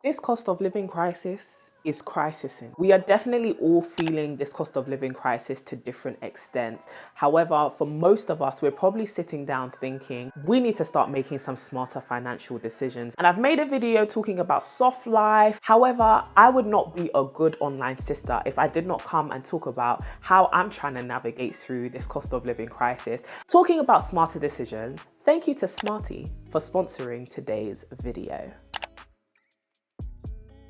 This cost of living crisis is crisising. We are definitely all feeling this cost of living crisis to different extents. However, for most of us, we're probably sitting down thinking, we need to start making some smarter financial decisions. And I've made a video talking about soft life. However, I would not be a good online sister if I did not come and talk about how I'm trying to navigate through this cost of living crisis. Talking about smarter decisions, thank you to Smarty for sponsoring today's video.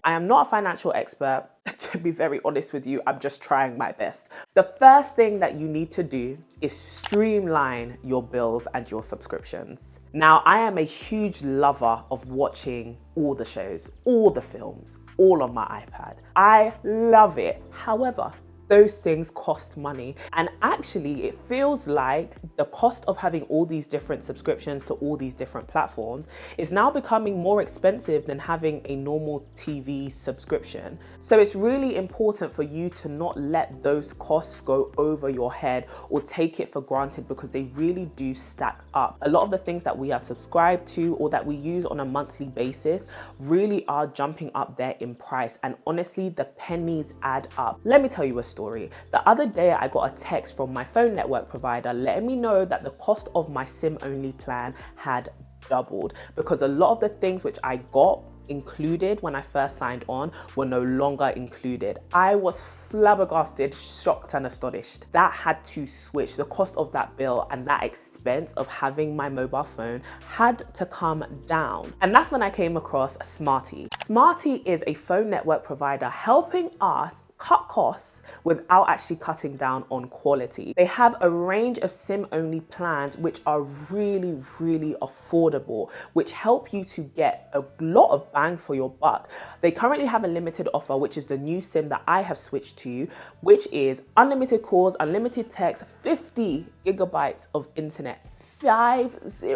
I am not a financial expert. To be very honest with you, I'm just trying my best. The first thing that you need to do is streamline your bills and your subscriptions. Now, I am a huge lover of watching all the shows, all the films, all on my iPad. I love it. However, those things cost money. And actually, it feels like the cost of having all these different subscriptions to all these different platforms is now becoming more expensive than having a normal TV subscription. So it's really important for you to not let those costs go over your head or take it for granted, because they really do stack up. A lot of the things that we are subscribed to or that we use on a monthly basis really are jumping up there in price. And honestly, the pennies add up. Let me tell you a story. The other day, I got a text from my phone network provider letting me know that the cost of my SIM-only plan had doubled, because a lot of the things which I got included when I first signed on were no longer included. I was flabbergasted, shocked and astonished. That had to switch. The cost of that bill and that expense of having my mobile phone had to come down. And that's when I came across Smarty. Smarty is a phone network provider helping us cut costs without actually cutting down on quality. They have a range of SIM-only plans which are really, really affordable, which help you to get a lot of bang for your buck. They currently have a limited offer, which is the new SIM that I have switched to, which is unlimited calls, unlimited text, 50 gigabytes of internet, 50,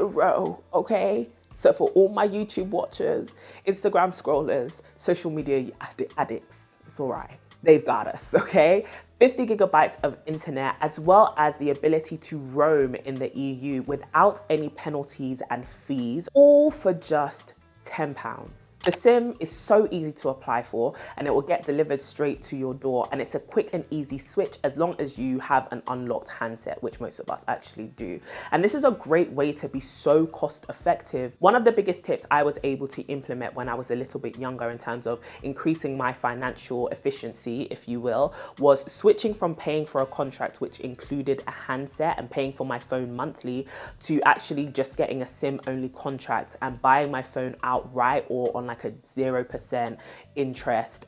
okay? So for all my YouTube watchers, Instagram scrollers, social media addicts, it's all right. They've got us, okay? 50 gigabytes of internet, as well as the ability to roam in the EU without any penalties and fees, all for just £10. The SIM is so easy to apply for, and it will get delivered straight to your door, and it's a quick and easy switch as long as you have an unlocked handset, which most of us actually do. And this is a great way to be so cost effective. One of the biggest tips I was able to implement when I was a little bit younger in terms of increasing my financial efficiency, if you will, was switching from paying for a contract which included a handset and paying for my phone monthly to actually just getting a SIM only contract and buying my phone outright or on like a 0% interest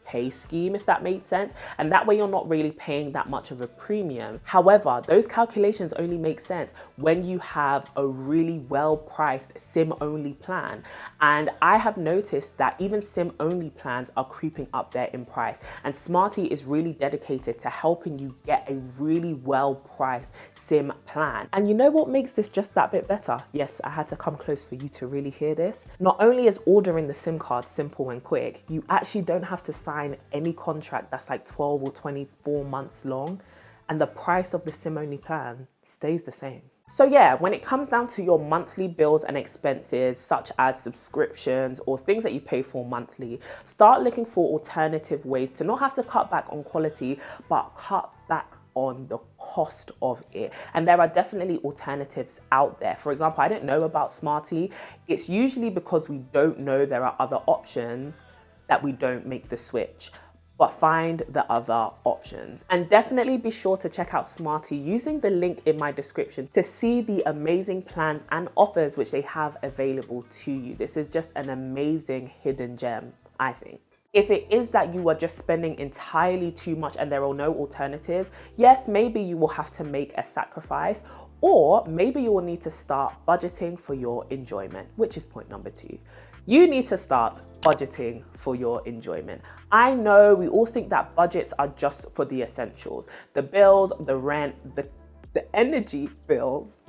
pay scheme, if that made sense. And that way you're not really paying that much of a premium. However, those calculations only make sense when you have a really well-priced SIM-only plan. And I have noticed that even SIM-only plans are creeping up there in price. And Smarty is really dedicated to helping you get a really well-priced SIM plan. And you know what makes this just that bit better? Yes, I had to come close for you to really hear this. Not only is ordering the SIM card simple and quick, you actually don't have to sign any contract that's like 12 or 24 months long, and the price of the SIM-only plan stays the same. So yeah, when it comes down to your monthly bills and expenses, such as subscriptions or things that you pay for monthly, start looking for alternative ways to not have to cut back on quality, but cut back on the cost of it. And there are definitely alternatives out there. For example, I didn't know about Smarty. It's usually because we don't know there are other options that we don't make the switch, but find the other options. And definitely be sure to check out Smarty using the link in my description to see the amazing plans and offers which they have available to you. This is just an amazing hidden gem, I think. If it is that you are just spending entirely too much and there are no alternatives, yes, maybe you will have to make a sacrifice, or maybe you will need to start budgeting for your enjoyment, which is point number 2. You need to start budgeting for your enjoyment. I know we all think that budgets are just for the essentials, the bills, the rent, the energy bills.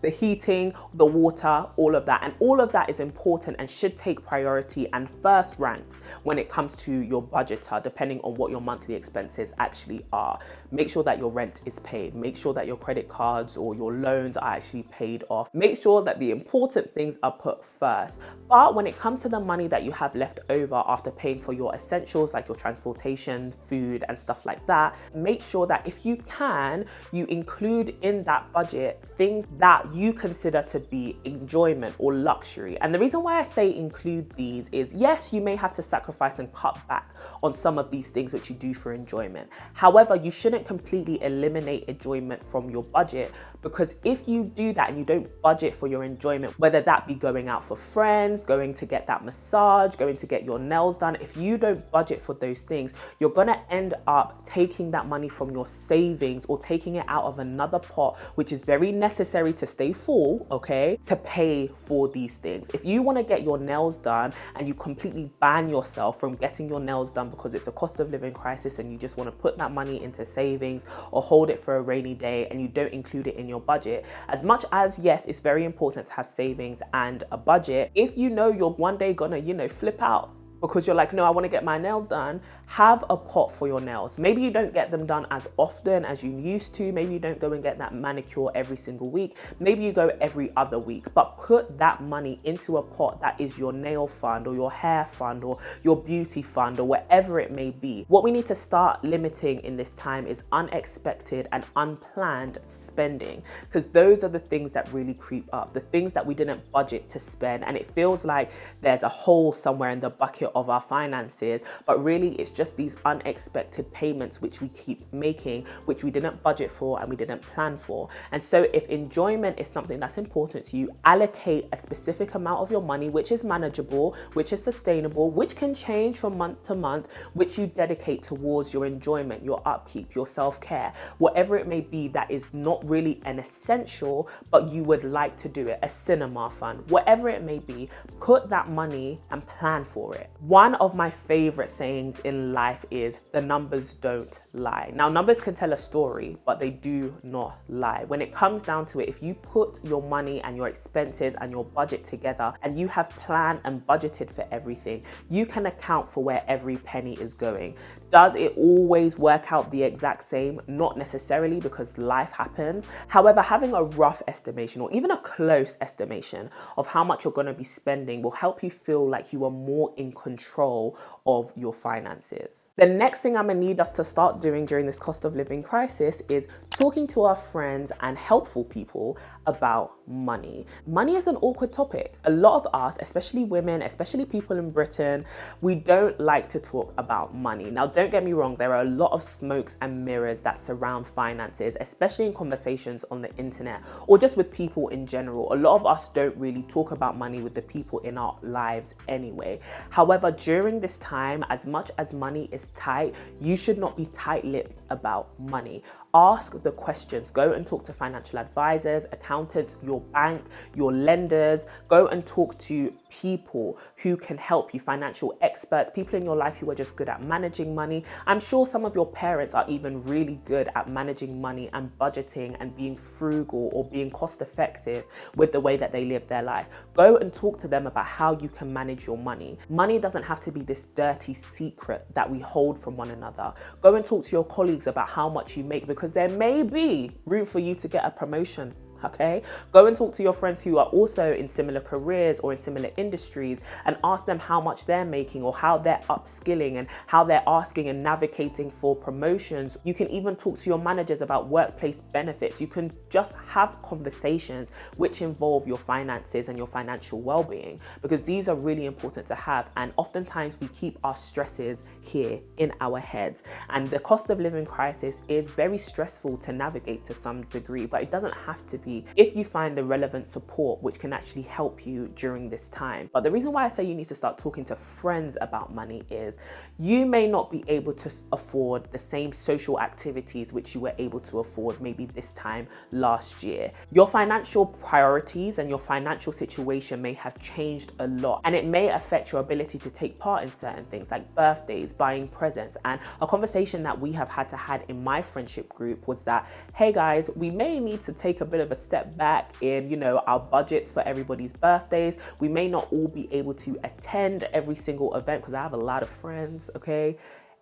the heating, the water, all of that. And all of that is important and should take priority and first ranks when it comes to your budgeter, depending on what your monthly expenses actually are. Make sure that your rent is paid. Make sure that your credit cards or your loans are actually paid off. Make sure that the important things are put first. But when it comes to the money that you have left over after paying for your essentials like your transportation, food, and stuff like that, make sure that if you can, you include in that budget things that you consider to be enjoyment or luxury. And the reason why I say include these is, yes, you may have to sacrifice and cut back on some of these things which you do for enjoyment. However, you shouldn't completely eliminate enjoyment from your budget, because if you do that and you don't budget for your enjoyment, whether that be going out for friends, going to get that massage, going to get your nails done, if you don't budget for those things, you're gonna end up taking that money from your savings or taking it out of another pot, which is very necessary to stay full, okay, to pay for these things. If you wanna get your nails done and you completely ban yourself from getting your nails done because it's a cost of living crisis and you just wanna put that money into savings or hold it for a rainy day and you don't include it in your budget, as much as yes, it's very important to have savings and a budget, if you know you're one day gonna, flip out because you're like, no, I want to get my nails done, have a pot for your nails. Maybe you don't get them done as often as you used to. Maybe you don't go and get that manicure every single week. Maybe you go every other week, but put that money into a pot that is your nail fund or your hair fund or your beauty fund or whatever it may be. What we need to start limiting in this time is unexpected and unplanned spending, because those are the things that really creep up, the things that we didn't budget to spend. And it feels like there's a hole somewhere in the bucket of our finances, but really it's just these unexpected payments which we keep making, which we didn't budget for and we didn't plan for. And so if enjoyment is something that's important to you, allocate a specific amount of your money which is manageable, which is sustainable, which can change from month to month, which you dedicate towards your enjoyment, your upkeep, your self-care, whatever it may be that is not really an essential, but you would like to do it, a cinema fund, whatever it may be, put that money and plan for it. One of my favorite sayings in life is the numbers don't lie. Now, numbers can tell a story, but they do not lie. When it comes down to it, if you put your money and your expenses and your budget together and you have planned and budgeted for everything, you can account for where every penny is going. Does it always work out the exact same? Not necessarily, because life happens. However, having a rough estimation or even a close estimation of how much you're going to be spending will help you feel like you are more in control of your finances. The next thing I'm gonna need us to start doing during this cost of living crisis is talking to our friends and helpful people about money. Money is an awkward topic. A lot of us, especially women, especially people in Britain, we don't like to talk about money. Now, don't get me wrong, there are a lot of smokes and mirrors that surround finances, especially in conversations on the internet or just with people in general. A lot of us don't really talk about money with the people in our lives anyway. However, during this time, as much as money is tight, you should not be tight-lipped about money. Ask the questions. Go and talk to financial advisors, accountants, your bank, your lenders. Go and talk to people who can help you, financial experts, people in your life who are just good at managing money. I'm sure some of your parents are even really good at managing money and budgeting and being frugal or being cost effective with the way that they live their life. Go and talk to them about how you can manage your money. Money doesn't have to be this dirty secret that we hold from one another. Go and talk to your colleagues about how much you make, because there may be room for you to get a promotion. Okay, go and talk to your friends who are also in similar careers or in similar industries and ask them how much they're making or how they're upskilling and how they're asking and navigating for promotions. You can even talk to your managers about workplace benefits. You can just have conversations which involve your finances and your financial well-being, because these are really important to have. And oftentimes we keep our stresses here in our heads. And the cost of living crisis is very stressful to navigate to some degree, but it doesn't have to be if you find the relevant support which can actually help you during this time. But the reason why I say you need to start talking to friends about money is you may not be able to afford the same social activities which you were able to afford maybe this time last year. Your financial priorities and your financial situation may have changed a lot, and it may affect your ability to take part in certain things like birthdays, buying presents. And a conversation that we have had in my friendship group was that, hey guys, we may need to take a bit of a step back in, our budgets for everybody's birthdays. We may not all be able to attend every single event because I have a lot of friends, okay?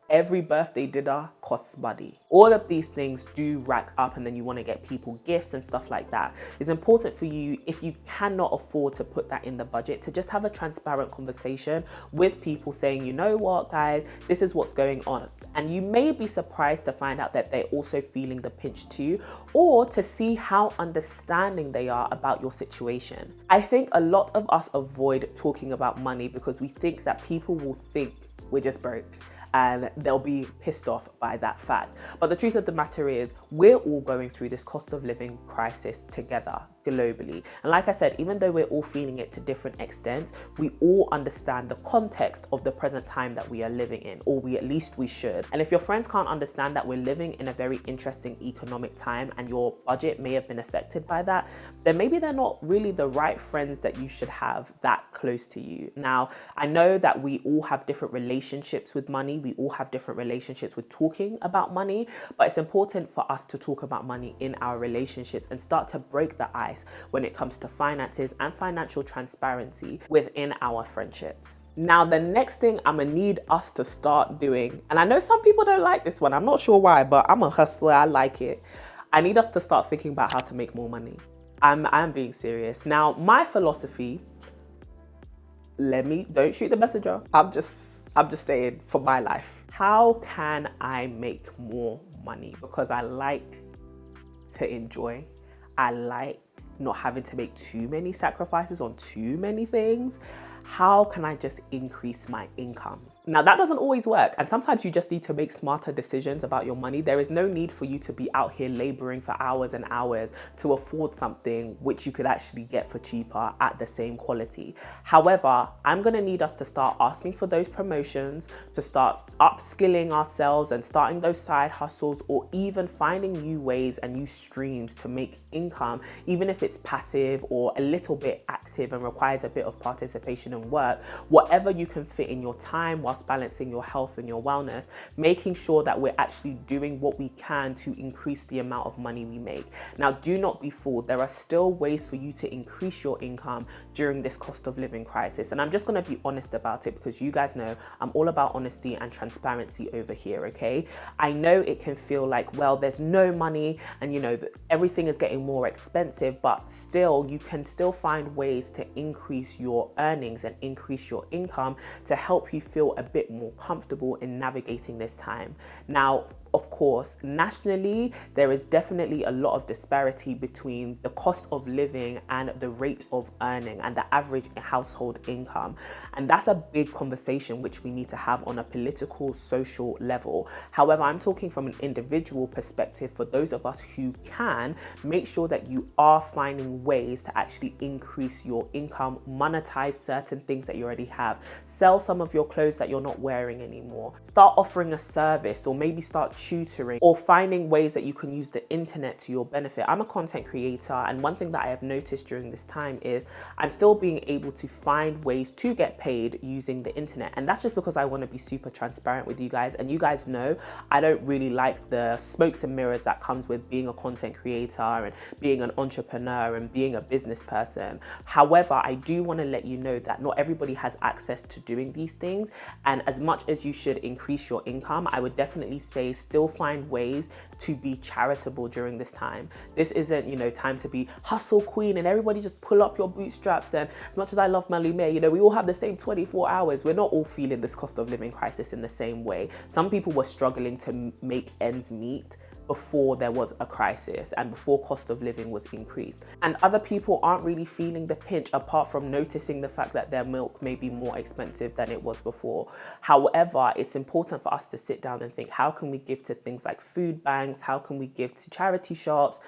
Every birthday dinner costs money. All of these things do rack up, and then you want to get people gifts and stuff like that. It's important for you, if you cannot afford to put that in the budget, to just have a transparent conversation with people saying, you know what, guys, this is what's going on. And you may be surprised to find out that they're also feeling the pinch too, or to see how understanding they are about your situation. I think a lot of us avoid talking about money because we think that people will think we're just broke, and they'll be pissed off by that fact. But the truth of the matter is, we're all going through this cost of living crisis together globally. And like I said, even though we're all feeling it to different extents, we all understand the context of the present time that we are living in, or at least we should. And if your friends can't understand that we're living in a very interesting economic time and your budget may have been affected by that, then maybe they're not really the right friends that you should have that close to you. Now, I know that we all have different relationships with money. We all have different relationships with talking about money, but it's important for us to talk about money in our relationships and start to break the ice when it comes to finances and financial transparency within our friendships. Now, the next thing I'm gonna need us to start doing, and I know some people don't like this one, I'm not sure why, but I'm a hustler, I like it. I need us to start thinking about how to make more money. I'm being serious. Now, my philosophy, don't shoot the messenger. I'm just saying, for my life, how can I make more money? Because I like to enjoy. I like not having to make too many sacrifices on too many things. How can I just increase my income? Now, that doesn't always work, and sometimes you just need to make smarter decisions about your money. There is no need for you to be out here laboring for hours and hours to afford something which you could actually get for cheaper at the same quality. However, I'm gonna need us to start asking for those promotions, to start upskilling ourselves and starting those side hustles, or even finding new ways and new streams to make income, even if it's passive or a little bit active and requires a bit of participation and work. Whatever you can fit in your time whilst balancing your health and your wellness, making sure that we're actually doing what we can to increase the amount of money we make. Now, do not be fooled. There are still ways for you to increase your income during this cost of living crisis. And I'm just going to be honest about it, because you guys know I'm all about honesty and transparency over here, okay? I know it can feel like, well, there's no money and everything is getting more expensive, but still, you can still find ways to increase your earnings and increase your income to help you feel a bit more comfortable in navigating this time. Now, of course, nationally, there is definitely a lot of disparity between the cost of living and the rate of earning and the average household income. And that's a big conversation which we need to have on a political, social level. However, I'm talking from an individual perspective. For those of us who can, make sure that you are finding ways to actually increase your income, monetize certain things that you already have, sell some of your clothes that you're not wearing anymore, start offering a service, or maybe start tutoring, or finding ways that you can use the internet to your benefit. I'm a content creator, and one thing that I have noticed during this time is I'm still being able to find ways to get paid using the internet. And that's just because I want to be super transparent with you guys. And you guys know I don't really like the smokes and mirrors that comes with being a content creator and being an entrepreneur and being a business person. However, I do want to let you know that not everybody has access to doing these things. And as much as you should increase your income, I would definitely say still find ways to be charitable during this time. This isn't, time to be hustle queen and everybody just pull up your bootstraps. And as much as I love Melly May, we all have the same 24 hours. We're not all feeling this cost of living crisis in the same way. Some people were struggling to make ends meet before there was a crisis and before cost of living was increased. And other people aren't really feeling the pinch, apart from noticing the fact that their milk may be more expensive than it was before. However, it's important for us to sit down and think, how can we give to things like food banks? How can we give to charity shops?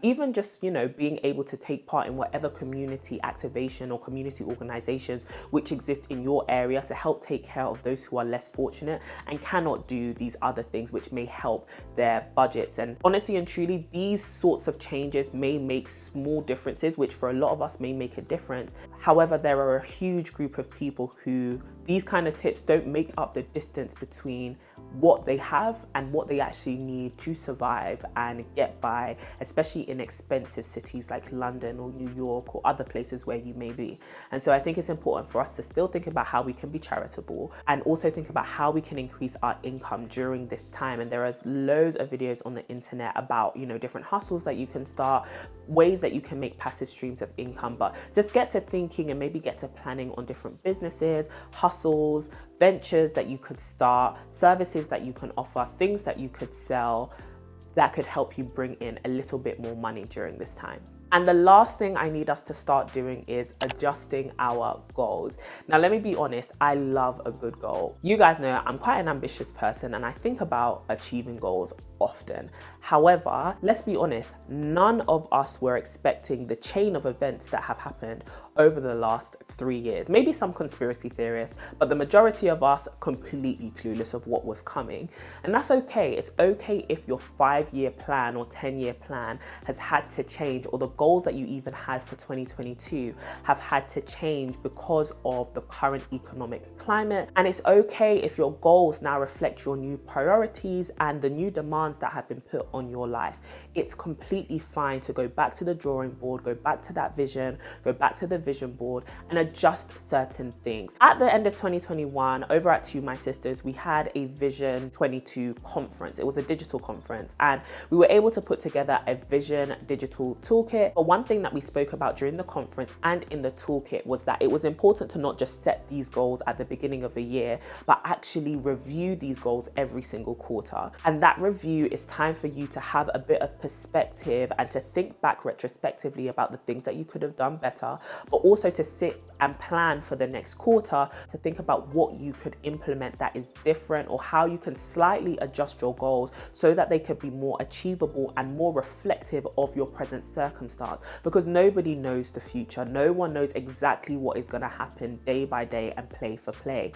Even just, being able to take part in whatever community activation or community organizations which exist in your area to help take care of those who are less fortunate and cannot do these other things which may help their budget. And honestly and truly, these sorts of changes may make small differences, which for a lot of us may make a difference. However, there are a huge group of people who these kind of tips don't make up the distance between what they have and what they actually need to survive and get by, especially in expensive cities like London or New York or other places where you may be. And so I think it's important for us to still think about how we can be charitable and also think about how we can increase our income during this time. And there is loads of videos on the internet about, you know, different hustles that you can start, ways that you can make passive streams of income. But just get to thinking and maybe get to planning on different businesses, hustles, ventures that you could start, services that you can offer, things that you could sell that could help you bring in a little bit more money during this time. And the last thing I need us to start doing is adjusting our goals. Now, let me be honest, I love a good goal. You guys know I'm quite an ambitious person and I think about achieving goals often. However, let's be honest, none of us were expecting the chain of events that have happened over the last 3 years. Maybe some conspiracy theorists, but the majority of us completely clueless of what was coming. And that's okay. It's okay if your 5-year plan or 10-year plan has had to change, or the goals that you even had for 2022 have had to change because of the current economic climate. And it's okay if your goals now reflect your new priorities and the new demands that have been put on your life. It's completely fine to go back to the drawing board, go back to that vision, go back to the vision board and adjust certain things. At the end of 2021, over at To My Sisters, we had a Vision 22 conference. It was a digital conference and we were able to put together a vision digital toolkit. But one thing that we spoke about during the conference and in the toolkit was that it was important to not just set these goals at the beginning of a year, but actually review these goals every single quarter. And that review is time for you to have a bit of perspective and to think back retrospectively about the things that you could have done better, but also to sit and plan for the next quarter to think about what you could implement that is different, or how you can slightly adjust your goals so that they could be more achievable and more reflective of your present circumstance. Because nobody knows the future. No one knows exactly what is going to happen day by day and play for play.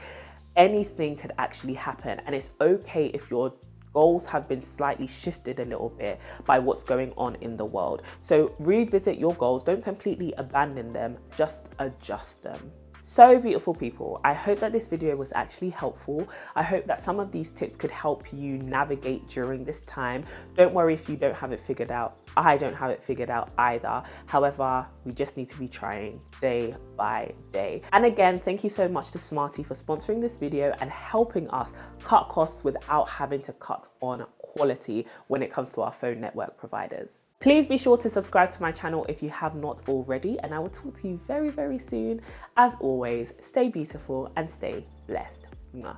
Anything could actually happen, and it's okay if your goals have been slightly shifted a little bit by what's going on in the world. So revisit your goals, don't completely abandon them, just adjust them. So beautiful people, I hope that this video was actually helpful. I hope that some of these tips could help you navigate during this time. Don't worry if you don't have it figured out. I don't have it figured out either. However, we just need to be trying day by day. And again, thank you so much to Smarty for sponsoring this video and helping us cut costs without having to cut on quality when it comes to our phone network providers. Please be sure to subscribe to my channel if you have not already, and I will talk to you very, very soon. As always, stay beautiful and stay blessed. Mwah.